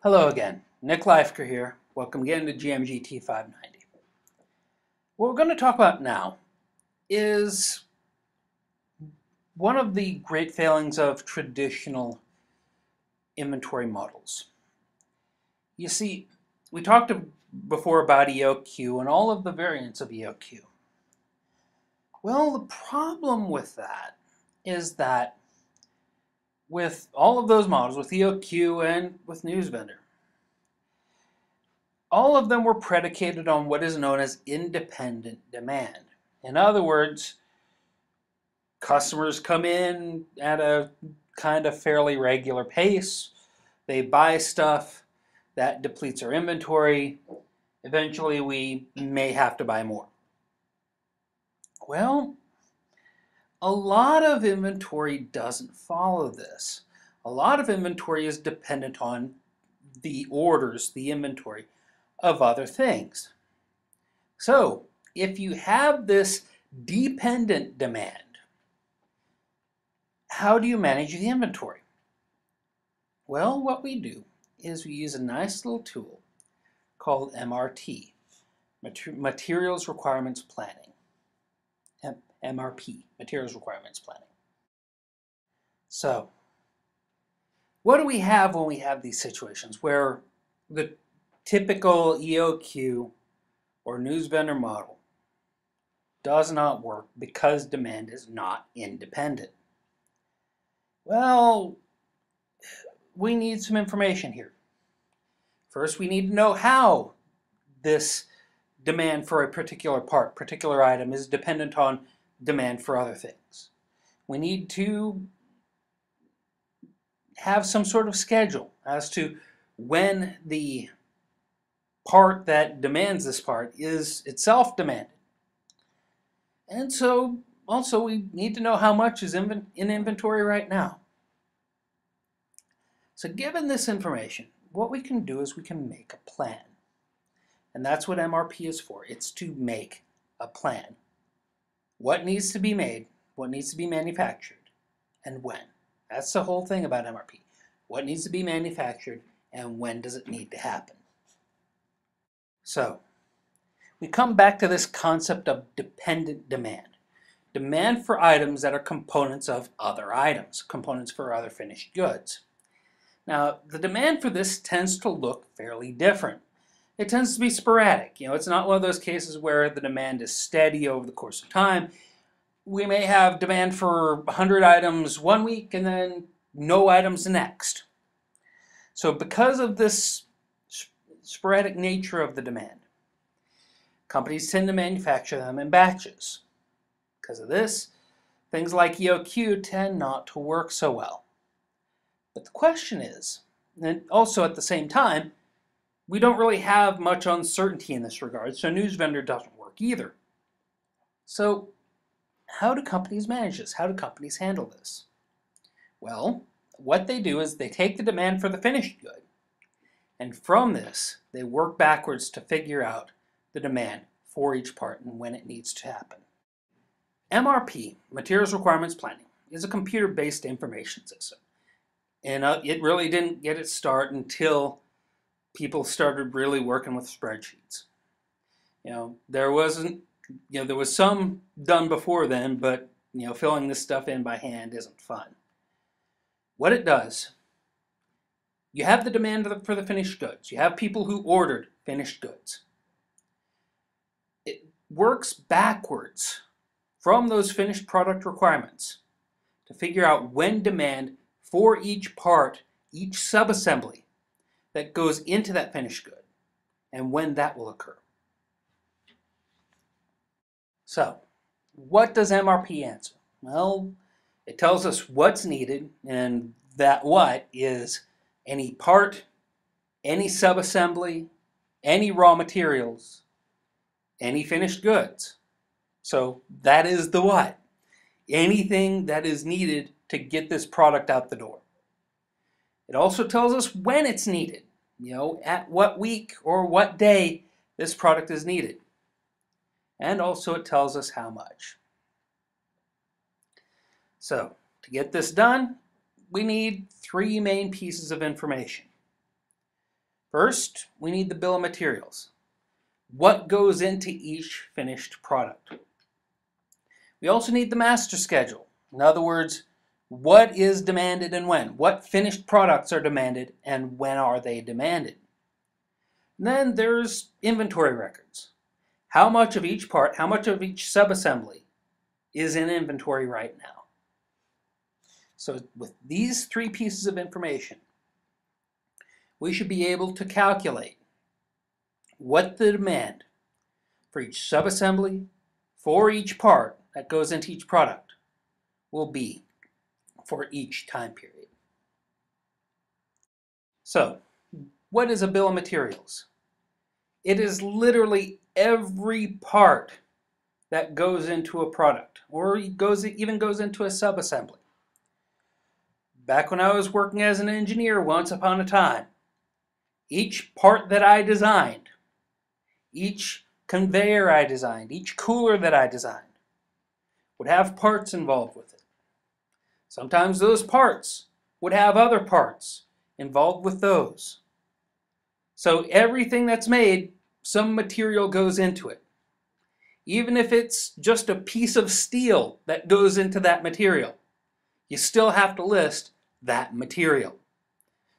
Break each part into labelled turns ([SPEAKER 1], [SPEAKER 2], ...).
[SPEAKER 1] Hello again, Nick Leifker here. Welcome again to GMGT 590. What we're going to talk about now is one of the great failings of traditional inventory models. You see, we talked before about EOQ and all of the variants of EOQ. Well, the problem with that is that with all of those models, with EOQ and with NewsVendor, all of them were predicated on what is known as independent demand. In other words, customers come in at a kind of fairly regular pace. They buy stuff that depletes our inventory. Eventually, we may have to buy more. Well, a lot of inventory doesn't follow this. A lot of inventory is dependent on the orders, the inventory of other things. So, if you have this dependent demand, how do you manage the inventory? Well, what we do is we use a nice little tool called MRT, Materials Requirements Planning. MRP, Materials Requirements Planning. So, what do we have when we have these situations where the typical EOQ or news vendor model does not work because demand is not independent? Well, we need some information here. First, we need to know how this demand for a particular part, particular item, is dependent on demand for other things. We need to have some sort of schedule as to when the part that demands this part is itself demanded. And so also we need to know how much is in inventory right now. So given this information, what we can do is we can make a plan. And that's what MRP is for. It's to make a plan. What needs to be made, what needs to be manufactured, and when. That's the whole thing about MRP. What needs to be manufactured, and when does it need to happen? So, we come back to this concept of dependent demand. Demand for items that are components of other items, components for other finished goods. Now, the demand for this tends to look fairly different. It tends to be sporadic. It's not one of those cases where the demand is steady over the course of time. We may have demand for 100 items one week and then no items the next. So because of this sporadic nature of the demand, companies tend to manufacture them in batches. Because of this, things like EOQ tend not to work so well. But the question is, and also at the same time, we don't really have much uncertainty in this regard, so news vendor doesn't work either. So how do companies manage this? How do companies handle this? Well, what they do is they take the demand for the finished good, and from this, they work backwards to figure out the demand for each part and when it needs to happen. MRP, Materials Requirements Planning, is a computer-based information system. And it really didn't get its start until people started really working with spreadsheets. There was some done before then, but filling this stuff in by hand isn't fun. What it does, you have the demand for the finished goods. You have people who ordered finished goods. It works backwards from those finished product requirements to figure out when demand for each part, each subassembly that goes into that finished good, and when that will occur. So, what does MRP answer? Well, it tells us what's needed, and that what is any part, any subassembly, any raw materials, any finished goods. So that is the what. Anything that is needed to get this product out the door. It also tells us when it's needed, at what week or what day this product is needed. And also it tells us how much. So, to get this done, we need three main pieces of information. First, we need the bill of materials. What goes into each finished product? We also need the master schedule. In other words, what is demanded and when? What finished products are demanded and when are they demanded? And then there's inventory records. How much of each part, how much of each subassembly is in inventory right now? So with these three pieces of information, we should be able to calculate what the demand for each subassembly, for each part that goes into each product, will be for each time period. So, what is a bill of materials? It is literally every part that goes into a product, or even goes into a subassembly. Back when I was working as an engineer once upon a time, each part that I designed, each conveyor I designed, each cooler that I designed, would have parts involved with it. Sometimes those parts would have other parts involved with those. So everything that's made, some material goes into it. Even if it's just a piece of steel that goes into that material, you still have to list that material.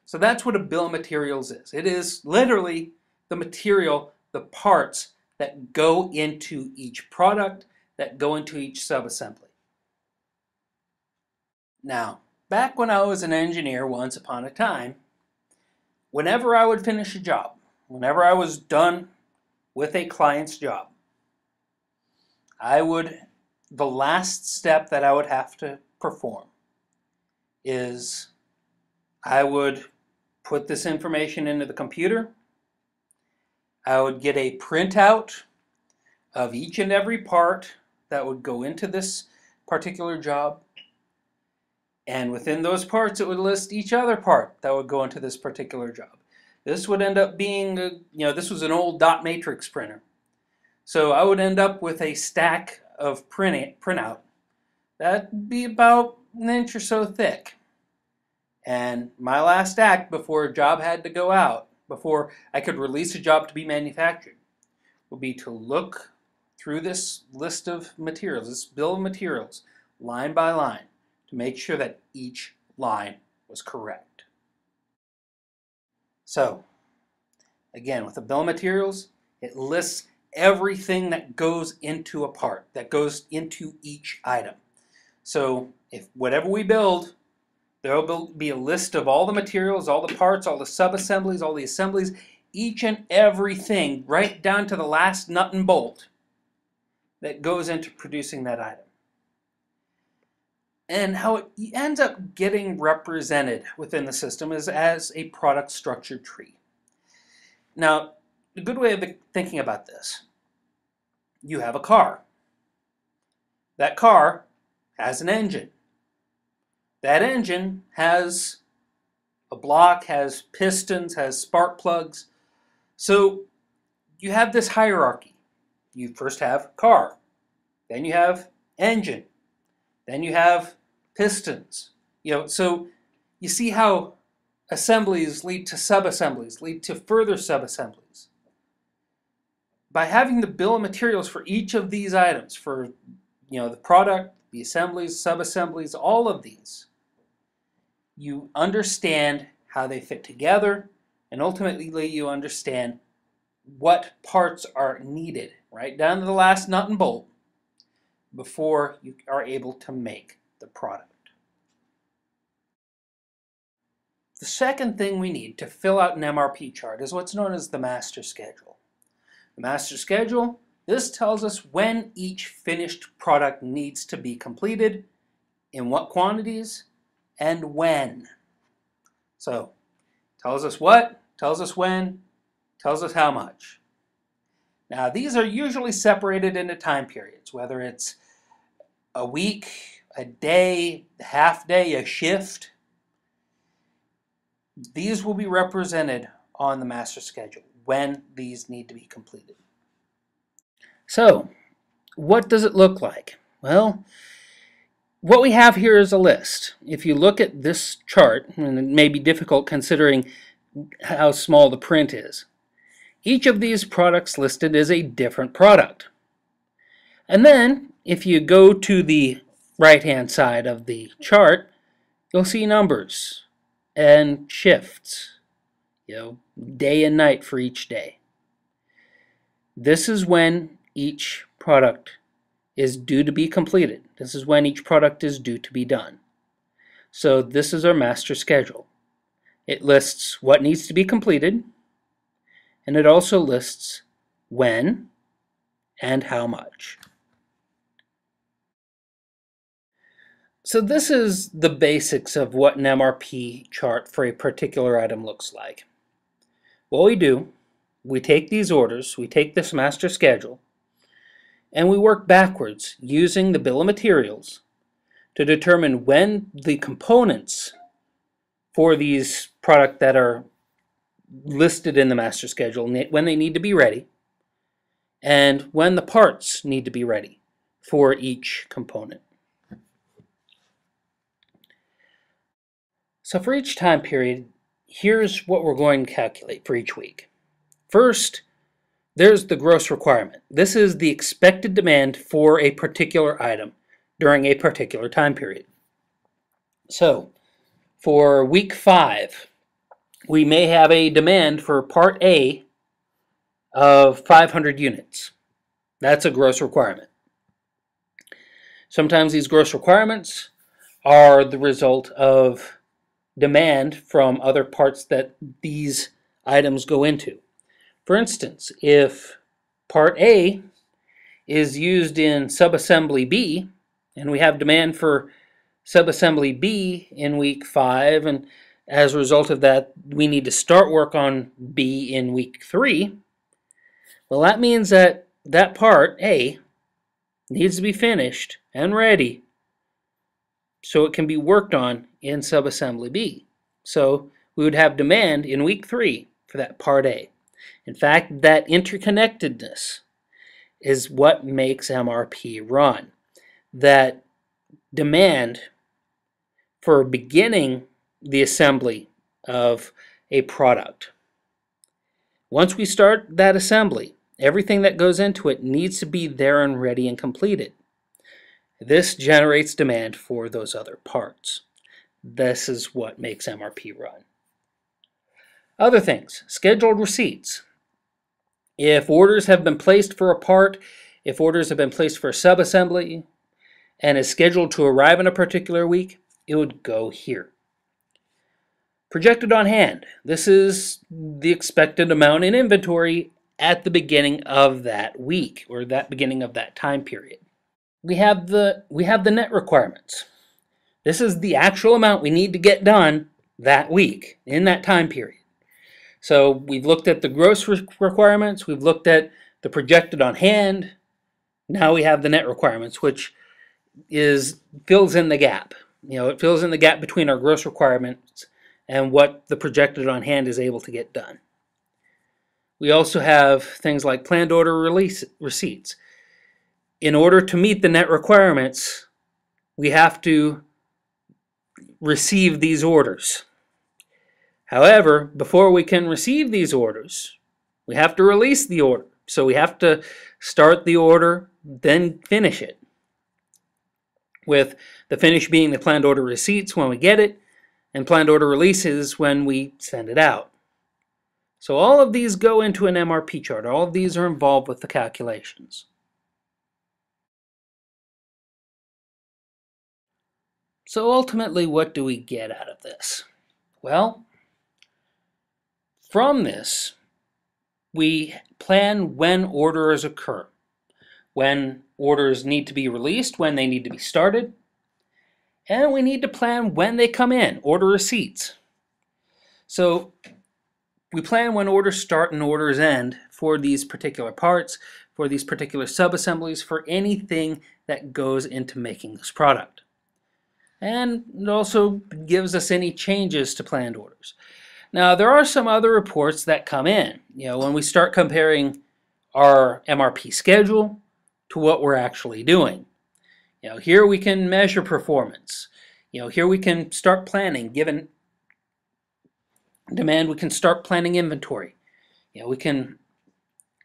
[SPEAKER 1] So that's what a bill of materials is. It is literally the material, the parts that go into each product, that go into each subassembly. Now, back when I was an engineer once upon a time, whenever I would finish a job, whenever I was done with a client's job, the last step that I would have to perform is I would put this information into the computer. I would get a printout of each and every part that would go into this particular job. And within those parts, it would list each other part that would go into this particular job. This would end up being, this was an old dot matrix printer. So I would end up with a stack of printout. That'd be about an inch or so thick. And my last act before a job had to go out, before I could release a job to be manufactured, would be to look through this list of materials, this bill of materials, line by line, to make sure that each line was correct. So, again, with a bill of materials, it lists everything that goes into a part, that goes into each item. So, if whatever we build, there will be a list of all the materials, all the parts, all the sub-assemblies, all the assemblies, each and everything, right down to the last nut and bolt that goes into producing that item. And how it ends up getting represented within the system is as a product structure tree. Now, a good way of thinking about this, you have a car. That car has an engine. That engine has a block, has pistons, has spark plugs. So you have this hierarchy. You first have car, then you have engine, then you have pistons. So you see how assemblies lead to sub-assemblies, lead to further sub-assemblies. By having the bill of materials for each of these items, for the product, the assemblies, sub-assemblies, all of these, you understand how they fit together, and ultimately you understand what parts are needed, right down to the last nut and bolt, before you are able to make the product. The second thing we need to fill out an MRP chart is what's known as the master schedule. The master schedule, this tells us when each finished product needs to be completed, in what quantities, and when. So, tells us what, tells us when, tells us how much. Now, these are usually separated into time periods, whether it's a week, a day, a half day, a shift. These will be represented on the master schedule when these need to be completed. So, what does it look like? Well, what we have here is a list. If you look at this chart, and it may be difficult considering how small the print is. Each of these products listed is a different product. And then, if you go to the right-hand side of the chart, you'll see numbers and shifts, day and night for each day. This is when each product is due to be completed. This is when each product is due to be done. So this is our master schedule. It lists what needs to be completed, and it also lists when and how much. So this is the basics of what an MRP chart for a particular item looks like. What we do, we take these orders, we take this master schedule, and we work backwards using the bill of materials to determine when the components for these products that are listed in the master schedule, when they need to be ready, and when the parts need to be ready for each component. So for each time period, here's what we're going to calculate for each week. First, there's the gross requirement. This is the expected demand for a particular item during a particular time period. So for week 5, we may have a demand for part A of 500 units. That's a gross requirement. Sometimes these gross requirements are the result of demand from other parts that these items go into. For instance, if part A is used in subassembly B, and we have demand for subassembly B in week 5, and as a result of that, we need to start work on B in week 3, well, that means that that part, A, needs to be finished and ready so it can be worked on in subassembly B. So we would have demand in week 3 for that part A. In fact, that interconnectedness is what makes MRP run. That demand for beginning the assembly of a product. Once we start that assembly, everything that goes into it needs to be there and ready and completed. This generates demand for those other parts. This is what makes MRP run. Other things, scheduled receipts. If orders have been placed for a part, if orders have been placed for a subassembly, and is scheduled to arrive in a particular week, it would go here. Projected on hand. This is the expected amount in inventory at the beginning of that week, or that beginning of that time period. We have the net requirements. This is the actual amount we need to get done that week, in that time period. So we've looked at the gross requirements, we've looked at the projected on hand, now we have the net requirements, which fills in the gap. It fills in the gap between our gross requirements and what the projected on hand is able to get done. We also have things like planned order receipts. In order to meet the net requirements, we have to receive these orders. However, before we can receive these orders, we have to release the order. So we have to start the order, then finish it. With the finish being the planned order receipts when we get it, and planned order releases when we send it out. So all of these go into an MRP chart. All of these are involved with the calculations. So ultimately, what do we get out of this? Well, from this, we plan when orders occur, when orders need to be released, when they need to be started, and we need to plan when they come in, order receipts. So we plan when orders start and orders end for these particular parts, for these particular subassemblies, for anything that goes into making this product. And it also gives us any changes to planned orders. Now, there are some other reports that come in. When we start comparing our MRP schedule to what we're actually doing. Here we can measure performance. Here we can start planning given demand, we can start planning inventory. We can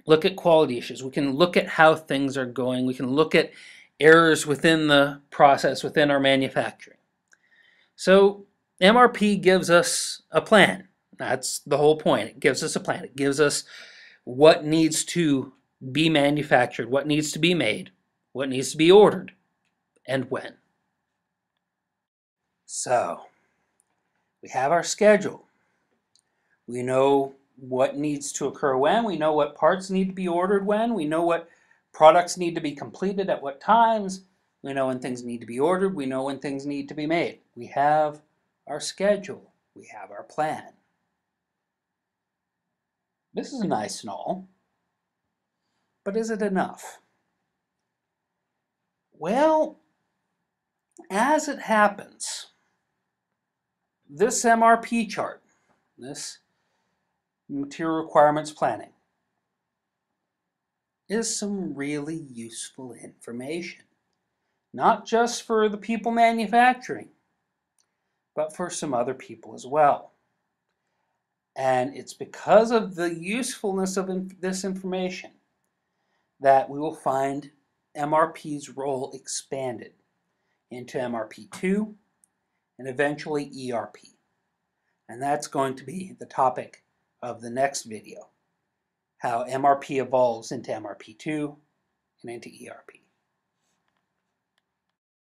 [SPEAKER 1] look at quality issues. We can look at how things are going. We can look at errors within the process, within our manufacturing. So MRP gives us a plan. That's the whole point. It gives us a plan. It gives us what needs to be manufactured, what needs to be made, what needs to be ordered, and when. So we have our schedule. We know what needs to occur when. We know what parts need to be ordered when. We know what products need to be completed at what times. We know when things need to be ordered. We know when things need to be made. We have our schedule. We have our plan. This is nice and all, but is it enough? Well, as it happens, this MRP chart, this material requirements planning, is some really useful information. Not just for the people manufacturing, but for some other people as well. And it's because of the usefulness of this information that we will find MRP's role expanded into MRP2 and eventually ERP. And that's going to be the topic of the next video, how MRP evolves into MRP2 and into ERP.